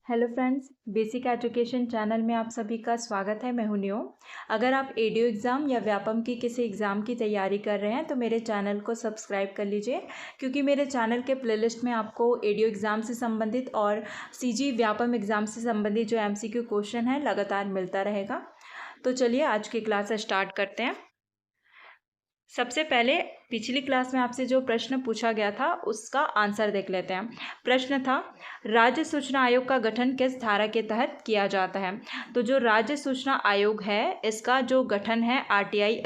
Hello friends, basic education channel में आप सभी का स्वागत है। मैं हूं नियो। अगर आप एडीओ एग्ज़ाम या व्यापम की किसी एग्ज़ाम की तैयारी कर रहे हैं तो मेरे चैनल को सब्सक्राइब कर लीजिए, क्योंकि मेरे चैनल के प्लेलिस्ट में आपको एडीओ एग्ज़ाम से संबंधित और सीजी व्यापम एग्ज़ाम से संबंधित जो एमसीक्यू क्वेश्चन है लगातार मिलता रहेगा। तो चलिए आज की क्लास स्टार्ट करते हैं। सबसे पहले पिछली क्लास में आपसे जो प्रश्न पूछा गया था उसका आंसर देख लेते हैं। प्रश्न था, राज्य सूचना आयोग का गठन किस धारा के तहत किया जाता है? तो जो राज्य सूचना आयोग है इसका जो गठन है आरटीआई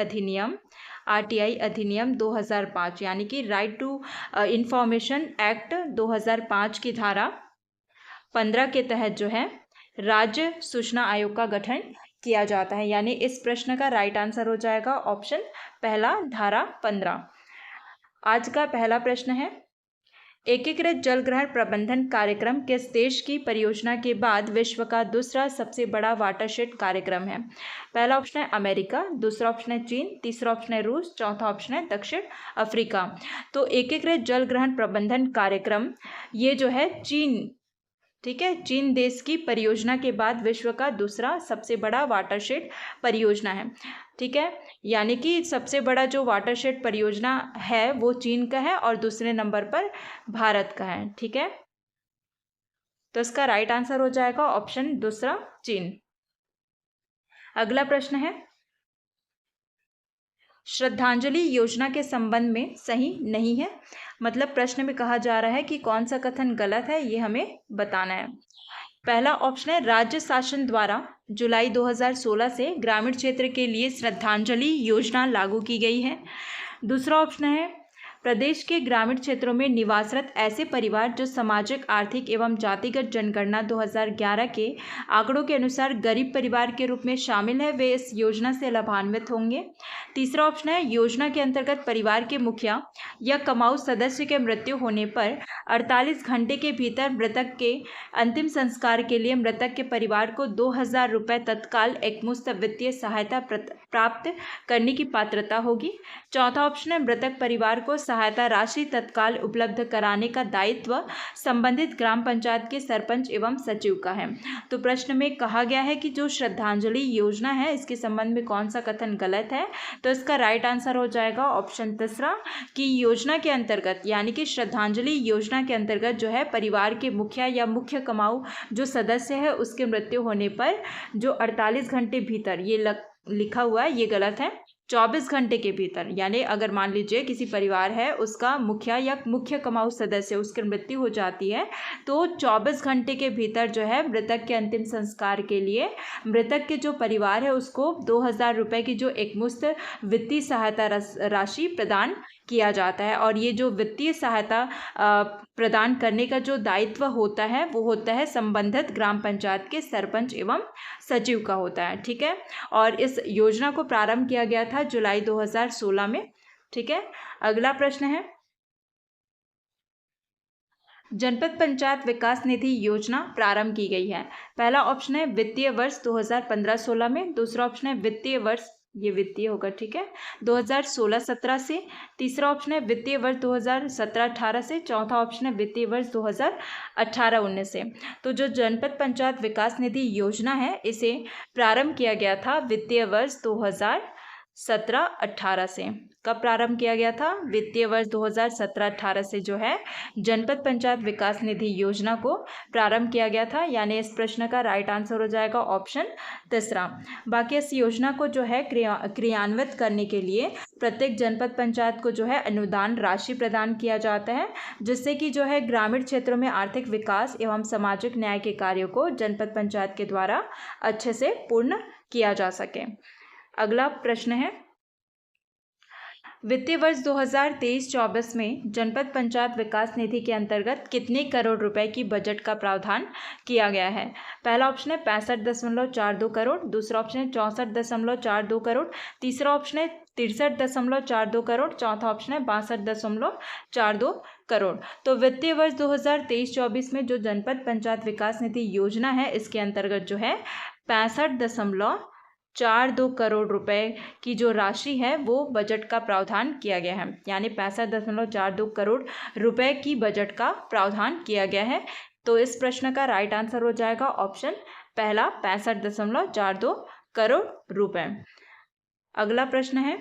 अधिनियम 2005 यानी कि राइट टू इंफॉर्मेशन एक्ट 2005 की धारा 15 के तहत जो है राज्य सूचना आयोग का गठन किया जाता है। यानी इस प्रश्न का राइट आंसर हो जाएगा ऑप्शन पहला, धारा 15। आज का पहला प्रश्न है, एकीकृत जल ग्रहण प्रबंधन कार्यक्रम किस देश की परियोजना के बाद विश्व का दूसरा सबसे बड़ा वाटरशेड कार्यक्रम है? पहला ऑप्शन है अमेरिका, दूसरा ऑप्शन है चीन, तीसरा ऑप्शन है रूस, चौथा ऑप्शन है दक्षिण अफ्रीका। तो एकीकृत जल ग्रहण प्रबंधन कार्यक्रम ये जो है चीन, ठीक है, चीन देश की परियोजना के बाद विश्व का दूसरा सबसे बड़ा वाटरशेड परियोजना है। ठीक है, यानी कि सबसे बड़ा जो वाटरशेड परियोजना है वो चीन का है और दूसरे नंबर पर भारत का है। ठीक है, तो इसका राइट आंसर हो जाएगा ऑप्शन दूसरा, चीन। अगला प्रश्न है, श्रद्धांजलि योजना के संबंध में सही नहीं है। मतलब प्रश्न में कहा जा रहा है कि कौन सा कथन गलत है, ये हमें बताना है। पहला ऑप्शन है, राज्य शासन द्वारा जुलाई 2016 से ग्रामीण क्षेत्र के लिए श्रद्धांजलि योजना लागू की गई है। दूसरा ऑप्शन है, प्रदेश के ग्रामीण क्षेत्रों में निवासरत ऐसे परिवार जो सामाजिक, आर्थिक एवं जातिगत जनगणना 2011 के आंकड़ों के अनुसार गरीब परिवार के रूप में शामिल है, वे इस योजना से लाभान्वित होंगे। तीसरा ऑप्शन है, योजना के अंतर्गत परिवार के मुखिया या कमाऊ सदस्य के मृत्यु होने पर 48 घंटे के भीतर मृतक के अंतिम संस्कार के लिए मृतक के परिवार को 2000 रुपये तत्काल एकमुश्त वित्तीय सहायता प्राप्त करने की पात्रता होगी। चौथा ऑप्शन है, मृतक परिवार को सहायता राशि तत्काल उपलब्ध कराने का दायित्व संबंधित ग्राम पंचायत के सरपंच एवं सचिव का है। तो प्रश्न में कहा गया है कि जो श्रद्धांजलि योजना है इसके संबंध में कौन सा कथन गलत है? तो इसका राइट आंसर हो जाएगा ऑप्शन तीसरा, कि योजना के अंतर्गत यानी कि श्रद्धांजलि योजना के अंतर्गत जो है परिवार के मुखिया या मुख्य कमाऊ जो सदस्य है उसके मृत्यु होने पर जो 48 घंटे भीतर ये लिखा हुआ है ये गलत है। 24 घंटे के भीतर, यानी अगर मान लीजिए किसी परिवार है उसका मुखिया या मुख्य कमाऊ सदस्य उसकी मृत्यु हो जाती है तो 24 घंटे के भीतर जो है मृतक के अंतिम संस्कार के लिए मृतक के जो परिवार है उसको 2000 रुपये की जो एकमुश्त वित्तीय सहायता राशि प्रदान किया जाता है। और ये जो वित्तीय सहायता प्रदान करने का जो दायित्व होता है वो होता है संबंधित ग्राम पंचायत के सरपंच एवं सचिव का होता है। ठीक है, और इस योजना को प्रारंभ किया गया था जुलाई 2016 में। ठीक है, अगला प्रश्न है, जनपद पंचायत विकास निधि योजना प्रारंभ की गई है। पहला ऑप्शन है वित्तीय वर्ष 2015-16 में, दूसरा ऑप्शन है वित्तीय वर्ष, ये वित्तीय होगा, ठीक है, 2016-17 से, तीसरा ऑप्शन है वित्तीय वर्ष 2017-18 से, चौथा ऑप्शन है वित्तीय वर्ष 2018-19 से। तो जो जनपद पंचायत विकास निधि योजना है इसे प्रारंभ किया गया था वित्तीय वर्ष 2017-18 से। कब प्रारंभ किया गया था? वित्तीय वर्ष 2017-18 से जो है जनपद पंचायत विकास निधि योजना को प्रारंभ किया गया था। यानी इस प्रश्न का राइट आंसर हो जाएगा ऑप्शन तीसरा। बाकी इस योजना को जो है क्रियान्वित करने के लिए प्रत्येक जनपद पंचायत को जो है अनुदान राशि प्रदान किया जाता है, जिससे कि जो है ग्रामीण क्षेत्रों में आर्थिक विकास एवं सामाजिक न्याय के कार्यों को जनपद पंचायत के द्वारा अच्छे से पूर्ण किया जा सके। अगला प्रश्न है, वित्तीय वर्ष 2023-24 में जनपद पंचायत विकास निधि के अंतर्गत कितने करोड़ रुपए की बजट का प्रावधान किया गया है? पहला ऑप्शन है 65.42 करोड़, दूसरा ऑप्शन है 64.42 करोड़, तीसरा ऑप्शन है 63.42 करोड़, चौथा ऑप्शन है 62.42 करोड़। तो वित्तीय वर्ष 2023-24 में जो जनपद पंचायत विकास निधि योजना है इसके अंतर्गत जो है 65.42 करोड़ रुपए की जो राशि है वो बजट का प्रावधान किया गया है। यानी 65.42 करोड़ रुपए की बजट का प्रावधान किया गया है। तो इस प्रश्न का राइट आंसर हो जाएगा ऑप्शन पहला 65.42 करोड़ रुपए। अगला प्रश्न है,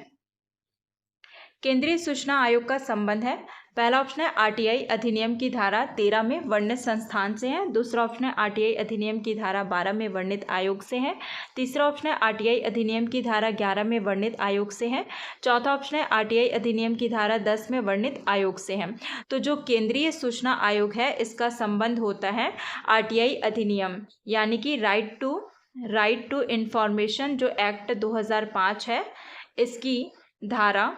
केंद्रीय सूचना आयोग का संबंध है। पहला ऑप्शन है आरटीआई अधिनियम की धारा 13 में वर्णित संस्थान से है। दूसरा ऑप्शन है आरटीआई अधिनियम की धारा 12 में वर्णित आयोग से है। तीसरा ऑप्शन है आरटीआई अधिनियम की धारा 11 में वर्णित आयोग से है। चौथा ऑप्शन है आरटीआई अधिनियम की धारा 10 में वर्णित आयोग से है। तो जो केंद्रीय सूचना आयोग है इसका संबंध होता है आरटीआई अधिनियम यानी कि राइट टू इंफॉर्मेशन जो एक्ट 2005 है इसकी धारा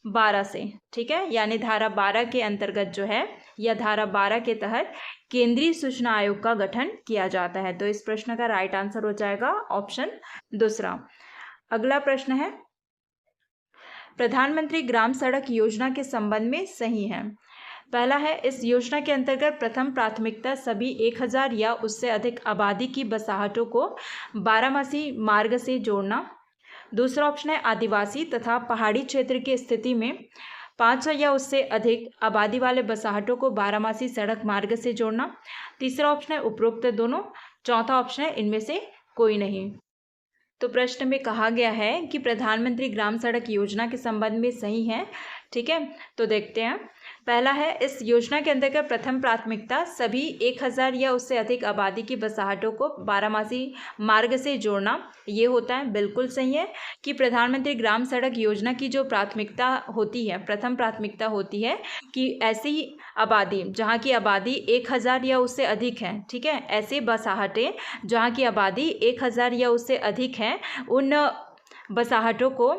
12 से, ठीक है, यानी धारा 12 के अंतर्गत जो है या धारा 12 के तहत केंद्रीय सूचना आयोग का गठन किया जाता है। तो इस प्रश्न का राइट आंसर हो जाएगा ऑप्शन दूसरा। अगला प्रश्न है, प्रधानमंत्री ग्राम सड़क योजना के संबंध में सही है। पहला है, इस योजना के अंतर्गत प्रथम प्राथमिकता सभी 1000 या उससे अधिक आबादी की बसाहटों को बारहमासी मार्ग से जोड़ना। दूसरा ऑप्शन है आदिवासी तथा पहाड़ी क्षेत्र की स्थिति में 500 या उससे अधिक आबादी वाले बसाहटों को बारहमासी सड़क मार्ग से जोड़ना। तीसरा ऑप्शन है उपरोक्त दोनों। चौथा ऑप्शन है इनमें से कोई नहीं। तो प्रश्न में कहा गया है कि प्रधानमंत्री ग्राम सड़क योजना के संबंध में सही है, ठीक है। तो देखते हैं, पहला है, इस योजना के अंतर्गत प्रथम प्राथमिकता सभी 1000 या उससे अधिक आबादी की बसाहटों को बारहमासी मार्ग से जोड़ना, ये होता है। बिल्कुल सही है कि प्रधानमंत्री ग्राम सड़क योजना की जो प्राथमिकता होती है, प्रथम प्राथमिकता होती है कि ऐसी आबादी जहाँ की आबादी 1000 या उससे अधिक है, ठीक है, ऐसे बसाहटें जहाँ की आबादी 1000 या उससे अधिक है, उन बसाहटों को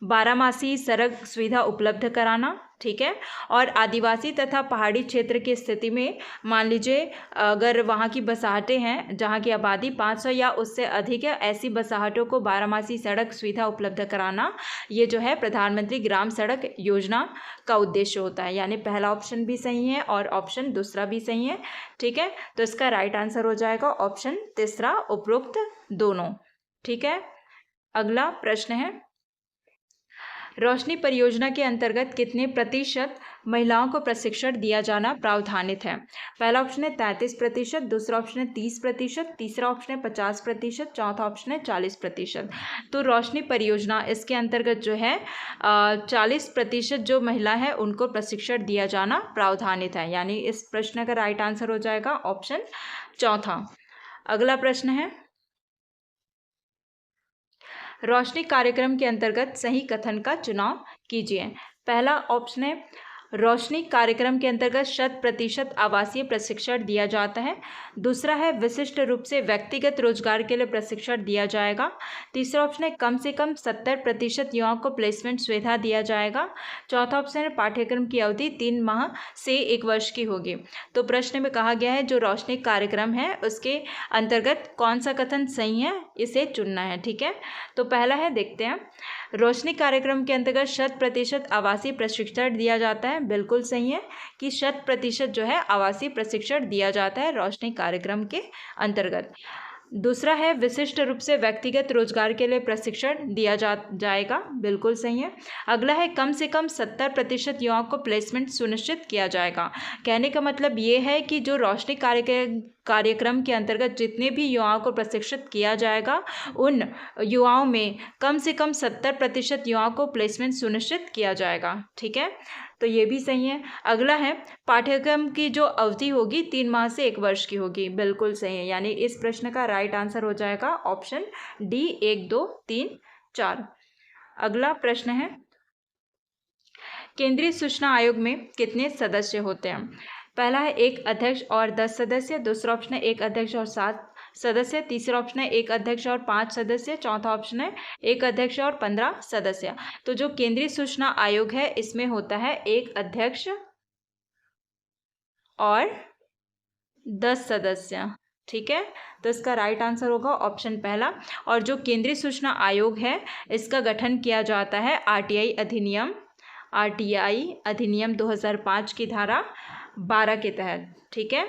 बारहमासी सड़क सुविधा उपलब्ध कराना, ठीक है। और आदिवासी तथा पहाड़ी क्षेत्र की स्थिति में मान लीजिए अगर वहाँ की बसाहटें हैं जहाँ की आबादी 500 या उससे अधिक है, ऐसी बसाहटों को बारहमासी सड़क सुविधा उपलब्ध कराना, ये जो है प्रधानमंत्री ग्राम सड़क योजना का उद्देश्य होता है। यानी पहला ऑप्शन भी सही है और ऑप्शन दूसरा भी सही है, ठीक है। तो इसका राइट आंसर हो जाएगा ऑप्शन तीसरा, उपरोक्त दोनों, ठीक है। अगला प्रश्न है, रोशनी परियोजना के अंतर्गत कितने प्रतिशत महिलाओं को प्रशिक्षण दिया जाना प्रावधानित है। पहला ऑप्शन है 33%, दूसरा ऑप्शन है 30%, तीसरा ऑप्शन है 50%, चौथा ऑप्शन है 40%। तो रोशनी परियोजना इसके अंतर्गत जो है 40% जो महिला है उनको प्रशिक्षण दिया जाना प्रावधानित है। यानी इस प्रश्न का राइट आंसर हो जाएगा ऑप्शन चौथा। अगला प्रश्न है, रोशनी कार्यक्रम के अंतर्गत सही कथन का चुनाव कीजिए। पहला ऑप्शन है, रोशनी कार्यक्रम के अंतर्गत 100% आवासीय प्रशिक्षण दिया जाता है। दूसरा है, विशिष्ट रूप से व्यक्तिगत रोजगार के लिए प्रशिक्षण दिया जाएगा। तीसरा ऑप्शन है, कम से कम 70% युवाओं को प्लेसमेंट सुविधा दिया जाएगा। चौथा ऑप्शन है, पाठ्यक्रम की अवधि 3 माह से 1 वर्ष की होगी। तो प्रश्न में कहा गया है जो रोशनी कार्यक्रम है उसके अंतर्गत कौन सा कथन सही है, इसे चुनना है, ठीक है। तो पहला है, देखते हैं, रोशनी कार्यक्रम के अंतर्गत 100% आवासीय प्रशिक्षण दिया जाता है। बिल्कुल सही है कि 100% जो है आवासीय प्रशिक्षण दिया जाता है रोशनी कार्यक्रम के अंतर्गत। दूसरा है, विशिष्ट रूप से व्यक्तिगत रोजगार के लिए प्रशिक्षण दिया जाएगा। बिल्कुल सही है। अगला है, कम से कम 70% युवाओं को प्लेसमेंट सुनिश्चित किया जाएगा। कहने का मतलब ये है कि जो रोशनी कार्यक्रम के अंतर्गत जितने भी युवाओं को प्रशिक्षित किया जाएगा उन युवाओं में कम से कम 70% युवाओं को प्लेसमेंट सुनिश्चित किया जाएगा, ठीक है। तो ये भी सही है। अगला है, पाठ्यक्रम की जो अवधि होगी 3 माह से 1 वर्ष की होगी। बिल्कुल सही है। यानी इस प्रश्न का राइट आंसर हो जाएगा ऑप्शन डी, 1, 2, 3, 4। अगला प्रश्न है, केंद्रीय सूचना आयोग में कितने सदस्य होते हैं। पहला है 1 अध्यक्ष और 10 सदस्य। दूसरा ऑप्शन है 1 अध्यक्ष और 7 सदस्य। तीसरा ऑप्शन है 1 अध्यक्ष और 5 सदस्य। चौथा ऑप्शन है 1 अध्यक्ष और 15 सदस्य। तो जो केंद्रीय सूचना आयोग है इसमें होता है 1 अध्यक्ष और 10 सदस्य, ठीक है। तो इसका राइट आंसर होगा ऑप्शन पहला। और जो केंद्रीय सूचना आयोग है इसका गठन किया जाता है आरटीआई अधिनियम 2005 की धारा 12 के तहत, ठीक है।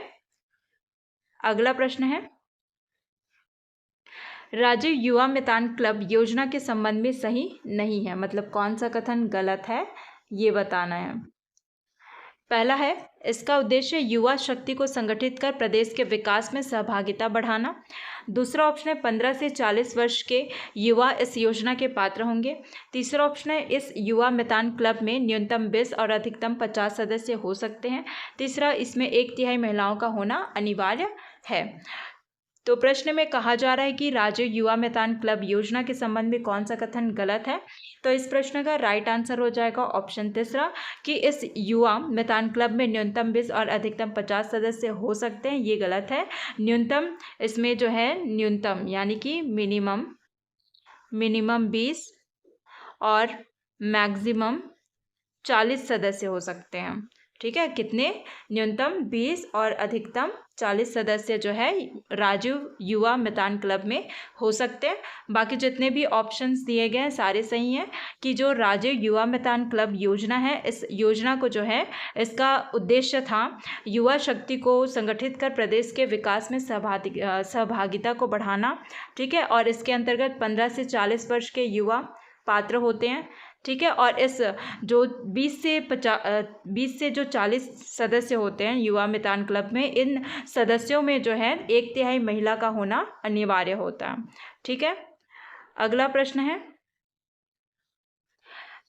अगला प्रश्न है, राजीव युवा मितान क्लब योजना के संबंध में सही नहीं है। मतलब कौन सा कथन गलत है ये बताना है। पहला है, इसका उद्देश्य युवा शक्ति को संगठित कर प्रदेश के विकास में सहभागिता बढ़ाना। दूसरा ऑप्शन है 15 से 40 वर्ष के युवा इस योजना के पात्र होंगे। तीसरा ऑप्शन है, इस युवा मितान क्लब में न्यूनतम 20 और अधिकतम 50 सदस्य हो सकते हैं। तीसरा, इसमें 1/3 महिलाओं का होना अनिवार्य है। तो प्रश्न में कहा जा रहा है कि राज्य युवा मितान क्लब योजना के संबंध में कौन सा कथन गलत है। तो इस प्रश्न का राइट आंसर हो जाएगा ऑप्शन तीसरा कि इस युवा मितान क्लब में न्यूनतम 20 और अधिकतम 50 सदस्य हो सकते हैं, ये गलत है। न्यूनतम इसमें जो है न्यूनतम यानी कि मिनिमम 20 और मैक्सिमम 40 सदस्य हो सकते हैं। ठीक है, कितने? न्यूनतम 20 और अधिकतम 40 सदस्य जो है राज्य युवा मितान क्लब में हो सकते हैं। बाकी जितने भी ऑप्शंस दिए गए हैं सारे सही हैं कि जो राज्य युवा मितान क्लब योजना है, इस योजना को जो है इसका उद्देश्य था युवा शक्ति को संगठित कर प्रदेश के विकास में सहभागिता को बढ़ाना। ठीक है, और इसके अंतर्गत 15 से 40 वर्ष के युवा पात्र होते हैं। ठीक है, और इस जो 20 से जो 40 सदस्य होते हैं युवा मितान क्लब में, इन सदस्यों में जो है 1/3 महिला का होना अनिवार्य होता है। ठीक है, अगला प्रश्न है,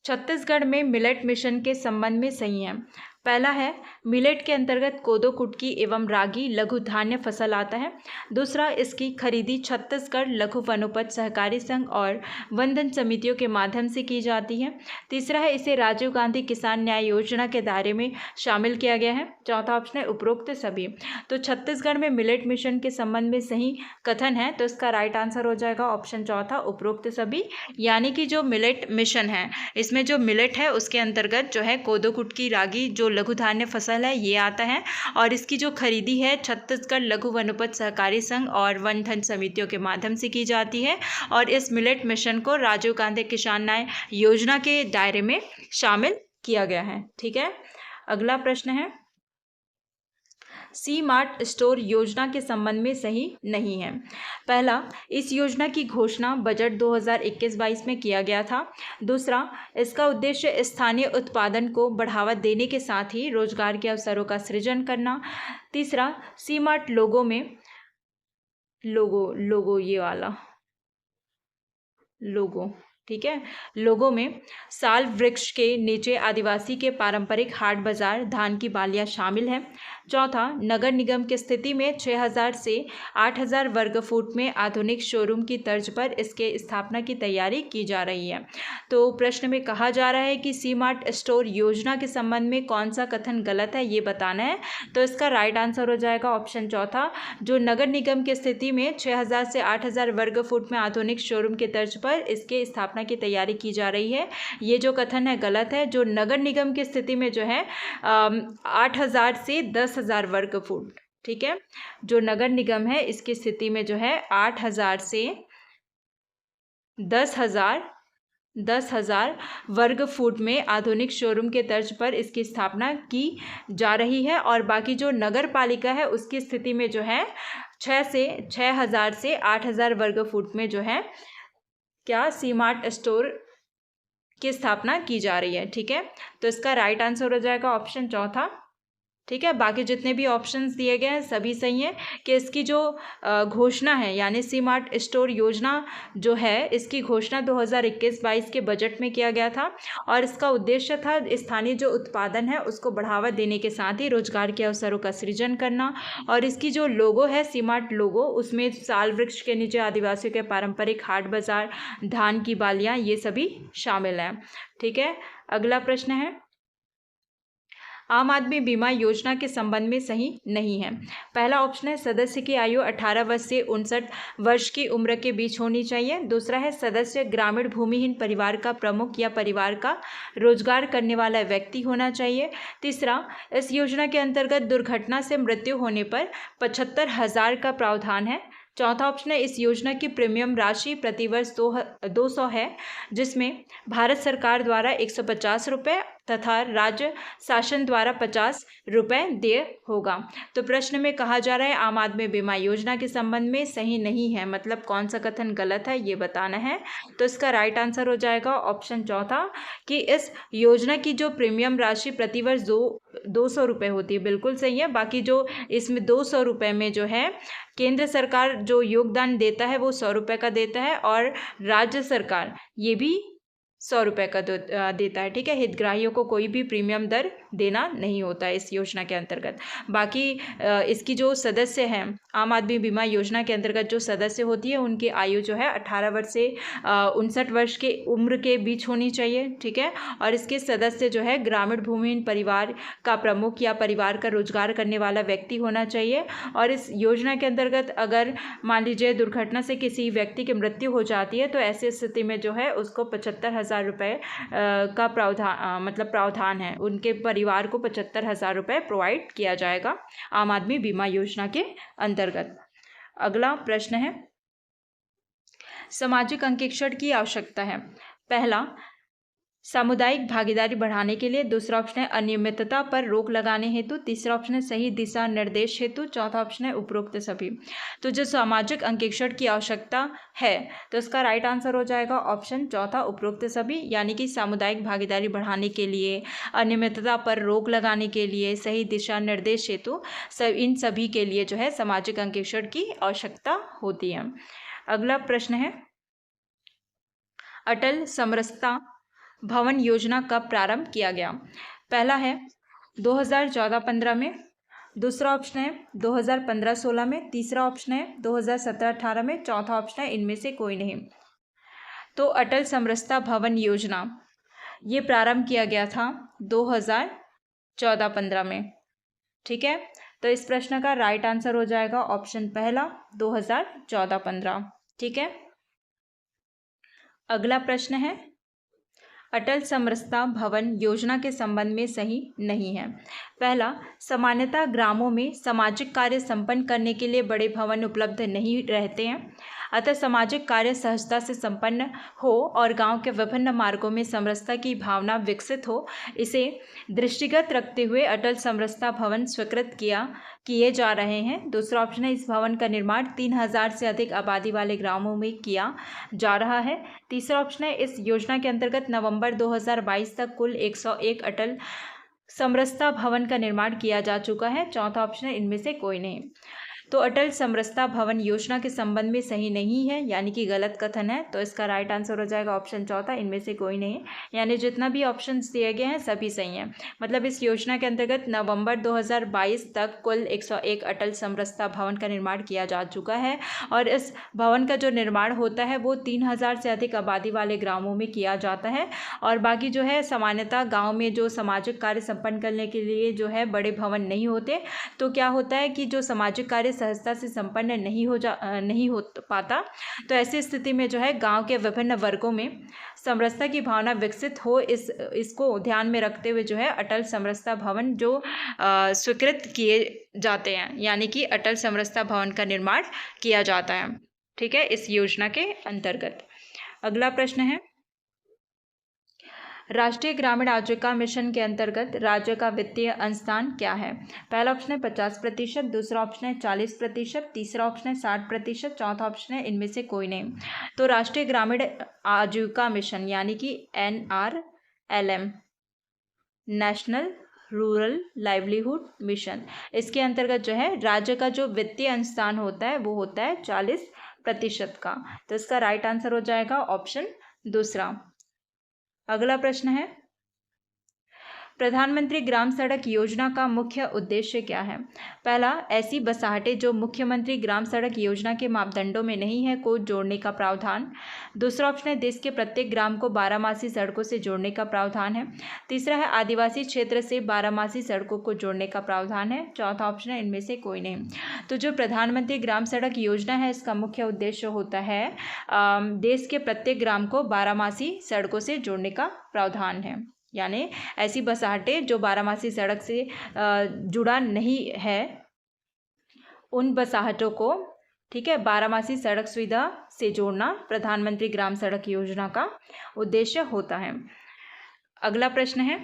छत्तीसगढ़ में मिलेट मिशन के संबंध में सही है। पहला है, मिलेट के अंतर्गत कोदो, कुटकी एवं रागी लघु धान्य फसल आता है। दूसरा, इसकी खरीदी छत्तीसगढ़ लघु वनोपज सहकारी संघ और वनधन समितियों के माध्यम से की जाती है। तीसरा है, इसे राजीव गांधी किसान न्याय योजना के दायरे में शामिल किया गया है। चौथा ऑप्शन है उपरोक्त सभी। तो छत्तीसगढ़ में मिलेट मिशन के संबंध में सही कथन है, तो इसका राइट आंसर हो जाएगा ऑप्शन चौथा, उपरोक्त सभी। यानी कि जो मिलेट मिशन है, इसमें जो मिलेट है उसके अंतर्गत जो है कोदो, कुटकी, रागी जो लघु धान्य फसल है ये आता है, और इसकी जो खरीदी है छत्तीसगढ़ लघु वनोपज सहकारी संघ और वन धन समितियों के माध्यम से की जाती है। और इस मिलेट मिशन को राजीव गांधी किसान न्याय योजना के दायरे में शामिल किया गया है। ठीक है, अगला प्रश्न है, सी मार्ट स्टोर योजना के संबंध में सही नहीं है। पहला, इस योजना की घोषणा बजट 2021-22 में किया गया था। दूसरा, इसका उद्देश्य स्थानीय उत्पादन को बढ़ावा देने के साथ ही रोजगार के अवसरों का सृजन करना। तीसरा, सी मार्ट लोगों में लोगो ये वाला लोगो, ठीक है, लोगों में साल वृक्ष के नीचे आदिवासी के पारंपरिक हाट बाजार धान की बालियां शामिल हैं। चौथा, नगर निगम की स्थिति में 6000 से 8000 वर्ग फुट में आधुनिक शोरूम की तर्ज पर इसके स्थापना की तैयारी की जा रही है। तो प्रश्न में कहा जा रहा है कि सी मार्ट स्टोर योजना के संबंध में कौन सा कथन गलत है, ये बताना है। तो इसका राइट आंसर हो जाएगा ऑप्शन चौथा, जो नगर निगम की स्थिति में 6000 से 8000 वर्ग फुट में आधुनिक शोरूम के तर्ज पर इसके स्थापना की तैयारी की जा रही है, ये जो कथन है गलत है। जो नगर निगम की स्थिति में जो है 8000 से 10,000 वर्ग फुट, ठीक है, जो नगर निगम है इसकी स्थिति में जो है 8000 से 10,000 वर्ग फुट में आधुनिक शोरूम के तर्ज पर इसकी स्थापना की जा रही है। और बाकी जो नगर पालिका है उसकी स्थिति में जो है 6000 से 8000 वर्ग फुट में जो है क्या सी मार्ट स्टोर की स्थापना की जा रही है। ठीक है, तो इसका राइट आंसर हो जाएगा ऑप्शन चौथा। ठीक है, बाकी जितने भी ऑप्शंस दिए गए हैं सभी सही हैं कि इसकी जो घोषणा है यानी सी मार्ट स्टोर योजना जो है इसकी घोषणा 2021-22 के बजट में किया गया था और इसका उद्देश्य था स्थानीय जो उत्पादन है उसको बढ़ावा देने के साथ ही रोजगार के अवसरों का सृजन करना। और इसकी जो लोगो है सी मार्ट लोगो, उसमें साल वृक्ष के नीचे आदिवासियों के पारंपरिक हाट बाजार धान की बालियाँ ये सभी शामिल हैं। ठीक है, अगला प्रश्न है, आम आदमी बीमा योजना के संबंध में सही नहीं है। पहला ऑप्शन है सदस्य की आयु 18 वर्ष से 59 वर्ष की उम्र के बीच होनी चाहिए। दूसरा है सदस्य ग्रामीण भूमिहीन परिवार का प्रमुख या परिवार का रोजगार करने वाला व्यक्ति होना चाहिए। तीसरा, इस योजना के अंतर्गत दुर्घटना से मृत्यु होने पर 75,000 का प्रावधान है। चौथा ऑप्शन है इस योजना की प्रीमियम राशि प्रतिवर्ष 200 है, जिसमें भारत सरकार द्वारा 150 रुपये तथा राज्य शासन द्वारा 50 रुपये देय होगा। तो प्रश्न में कहा जा रहा है आम आदमी बीमा योजना के संबंध में सही नहीं है, मतलब कौन सा कथन गलत है ये बताना है। तो इसका राइट आंसर हो जाएगा ऑप्शन चौथा कि इस योजना की जो प्रीमियम राशि प्रतिवर्ष 200 रुपये होती है, बिल्कुल सही है। बाकी जो इसमें 200 रुपये में जो है केंद्र सरकार जो योगदान देता है वो 100 रुपये का देता है और राज्य सरकार ये भी 100 रुपये का देता है। ठीक है, हितग्राहियों को कोई भी प्रीमियम दर देना नहीं होता है इस योजना के अंतर्गत। बाकी इसकी जो सदस्य हैं आम आदमी बीमा योजना के अंतर्गत जो सदस्य होती है उनकी आयु जो है 18 वर्ष से 59 वर्ष के उम्र के बीच होनी चाहिए। ठीक है, और इसके सदस्य जो है ग्रामीण भूमिहीन परिवार का प्रमुख या परिवार का रोजगार करने वाला व्यक्ति होना चाहिए। और इस योजना के अंतर्गत अगर मान लीजिए दुर्घटना से किसी व्यक्ति की मृत्यु हो जाती है तो ऐसी स्थिति में जो है उसको 75,000 रुपये का प्रावधान है, उनके परिवार को 75,000 रुपये प्रोवाइड किया जाएगा आम आदमी बीमा योजना के अंतर्गत। अगला प्रश्न है सामाजिक अंकेक्षण की आवश्यकता है। पहला सामुदायिक भागीदारी बढ़ाने के लिए, दूसरा ऑप्शन है अनियमितता पर रोक लगाने हेतु, तीसरा ऑप्शन है सही दिशा निर्देश हेतु, चौथा ऑप्शन है उपरोक्त सभी। तो जो सामाजिक अंकेक्षण की आवश्यकता है तो इसका राइट आंसर हो जाएगा ऑप्शन चौथा उपरोक्त सभी, यानी कि सामुदायिक भागीदारी बढ़ाने के लिए, अनियमितता पर रोक लगाने के लिए, सही दिशा निर्देश हेतु इन सभी के लिए जो है सामाजिक अंकेक्षण की आवश्यकता होती है। अगला प्रश्न है अटल समरसता भवन योजना कब प्रारंभ किया गया। पहला है 2014-15 में, दूसरा ऑप्शन है 2015-16 में, तीसरा ऑप्शन है 2017-18 में, चौथा ऑप्शन है इनमें से कोई नहीं। तो अटल समरसता भवन योजना ये प्रारंभ किया गया था 2014-15 में। ठीक है, तो इस प्रश्न का राइट आंसर हो जाएगा ऑप्शन पहला 2014-15। ठीक है, अगला प्रश्न है अटल समरसता भवन योजना के संबंध में सही नहीं है। पहला सामान्यतः ग्रामों में सामाजिक कार्य संपन्न करने के लिए बड़े भवन उपलब्ध नहीं रहते हैं, अतः सामाजिक कार्य सहजता से संपन्न हो और गांव के विभिन्न मार्गों में समरसता की भावना विकसित हो, इसे दृष्टिगत रखते हुए अटल समरसता भवन स्वीकृत किए जा रहे हैं। दूसरा ऑप्शन है इस भवन का निर्माण 3000 से अधिक आबादी वाले ग्रामों में किया जा रहा है। तीसरा ऑप्शन है इस योजना के अंतर्गत नवंबर 2022 तक कुल 101 अटल समरसता भवन का निर्माण किया जा चुका है। चौथा ऑप्शन है इनमें से कोई नहीं। तो अटल समरसता भवन योजना के संबंध में सही नहीं है, यानी कि गलत कथन है। तो इसका राइट आंसर हो जाएगा ऑप्शन चौथा इनमें से कोई नहीं, यानी जितना भी ऑप्शंस दिए गए हैं सभी सही हैं। मतलब इस योजना के अंतर्गत नवंबर 2022 तक कुल 101 अटल समरसता भवन का निर्माण किया जा चुका है और इस भवन का जो निर्माण होता है वो 3000 से अधिक आबादी वाले ग्रामों में किया जाता है। और बाकी जो है सामान्यतः गाँव में जो सामाजिक कार्य संपन्न करने के लिए जो है बड़े भवन नहीं होते, तो क्या होता है कि जो सामाजिक कार्य सहजता से संपन्न नहीं हो पाता, तो ऐसी स्थिति में जो है गांव के विभिन्न वर्गों में समरसता की भावना विकसित हो, इसको ध्यान में रखते हुए जो है अटल समरसता भवन जो स्वीकृत किए जाते हैं, यानी कि अटल समरसता भवन का निर्माण किया जाता है। ठीक है, इस योजना के अंतर्गत। अगला प्रश्न है राष्ट्रीय ग्रामीण आजीविका मिशन के अंतर्गत राज्य का वित्तीय अंशदान क्या है। पहला ऑप्शन है 50%, दूसरा ऑप्शन है 40%, तीसरा ऑप्शन है 60%, चौथा ऑप्शन है इनमें से कोई नहीं। तो राष्ट्रीय ग्रामीण आजीविका मिशन यानी कि NRLM, national rural livelihood mission, इसके अंतर्गत जो है राज्य का जो वित्तीय अंशदान होता है वो होता है 40% का। तो इसका राइट आंसर हो जाएगा ऑप्शन दूसरा। अगला प्रश्न है प्रधानमंत्री ग्राम सड़क योजना का मुख्य उद्देश्य क्या है। पहला ऐसी बसाहटें जो मुख्यमंत्री ग्राम सड़क योजना के मापदंडों में नहीं है को जोड़ने का प्रावधान। दूसरा ऑप्शन है देश के प्रत्येक ग्राम को 12मासी सड़कों से जोड़ने का प्रावधान है। तीसरा है आदिवासी क्षेत्र से 12मासी सड़कों को जोड़ने का प्रावधान है। चौथा ऑप्शन है इनमें से कोई नहीं। तो जो प्रधानमंत्री ग्राम सड़क योजना है इसका मुख्य उद्देश्य होता है देश के प्रत्येक ग्राम को 12मासी सड़कों से जोड़ने का प्रावधान है, यानी ऐसी बसाहटें जो 12मासी सड़क से जुड़ा नहीं है उन बसाहटों को, ठीक है, 12मासी सड़क सुविधा से जोड़ना प्रधानमंत्री ग्राम सड़क योजना का उद्देश्य होता है। अगला प्रश्न है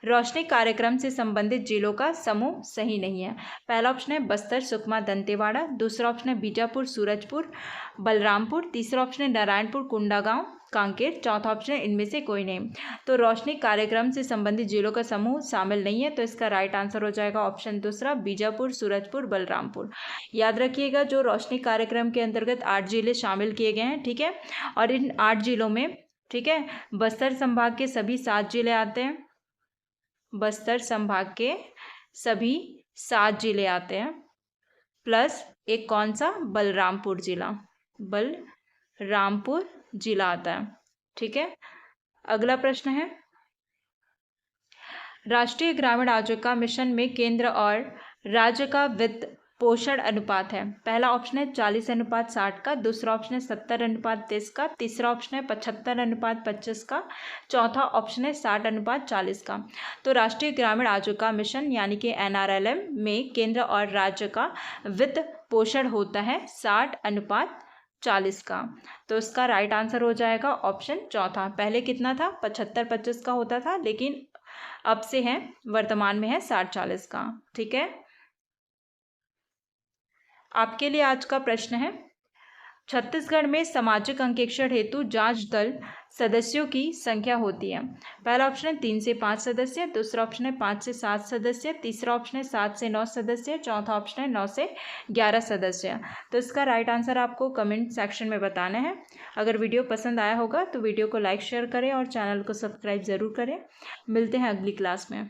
रोशनी कार्यक्रम से संबंधित जिलों का समूह सही नहीं है। पहला ऑप्शन है बस्तर, सुकमा, दंतेवाड़ा। दूसरा ऑप्शन है बीजापुर, सूरजपुर, बलरामपुर। तीसरा ऑप्शन है नारायणपुर, कोंडागांव, कांकेर। चौथा ऑप्शन है इनमें से कोई नहीं। तो रोशनी कार्यक्रम से संबंधित जिलों का समूह शामिल नहीं है, तो इसका राइट आंसर हो जाएगा ऑप्शन दूसरा, बीजापुर, सूरजपुर, बलरामपुर। याद रखिएगा, जो रोशनी कार्यक्रम के अंतर्गत 8 जिले शामिल किए गए हैं, ठीक है। और इन 8 जिलों में, ठीक है, बस्तर संभाग के सभी 7 जिले आते हैं। बस्तर संभाग के सभी 7 जिले आते हैं, प्लस एक कौन सा, बलरामपुर जिला, बलरामपुर जिला आता है, ठीक है। अगला प्रश्न है, राष्ट्रीय ग्रामीण आजीविका मिशन में केंद्र और राज्य का वित्त पोषण अनुपात है। पहला ऑप्शन है 40:60 का। दूसरा ऑप्शन है 70:30 का। तीसरा ऑप्शन है 75:25 का। चौथा ऑप्शन है 60:40 का। तो राष्ट्रीय ग्रामीण आजीविका मिशन यानी कि NRLM में केंद्र और राज्य का वित्त पोषण होता है 60:40 का। तो इसका राइट आंसर हो जाएगा ऑप्शन चौथा। पहले कितना था, 75-25 का होता था, लेकिन अब से है, वर्तमान में है 60-40 का, ठीक है। आपके लिए आज का प्रश्न है, छत्तीसगढ़ में सामाजिक अंकेक्षण हेतु जांच दल सदस्यों की संख्या होती है। पहला ऑप्शन है 3 से 5 सदस्य। दूसरा ऑप्शन है 5 से 7 सदस्य। तीसरा ऑप्शन है 7 से 9 सदस्य। चौथा ऑप्शन है 9 से 11 सदस्य। तो इसका राइट आंसर आपको कमेंट सेक्शन में बताना है। अगर वीडियो पसंद आया होगा तो वीडियो को लाइक शेयर करें और चैनल को सब्सक्राइब ज़रूर करें। मिलते हैं अगली क्लास में।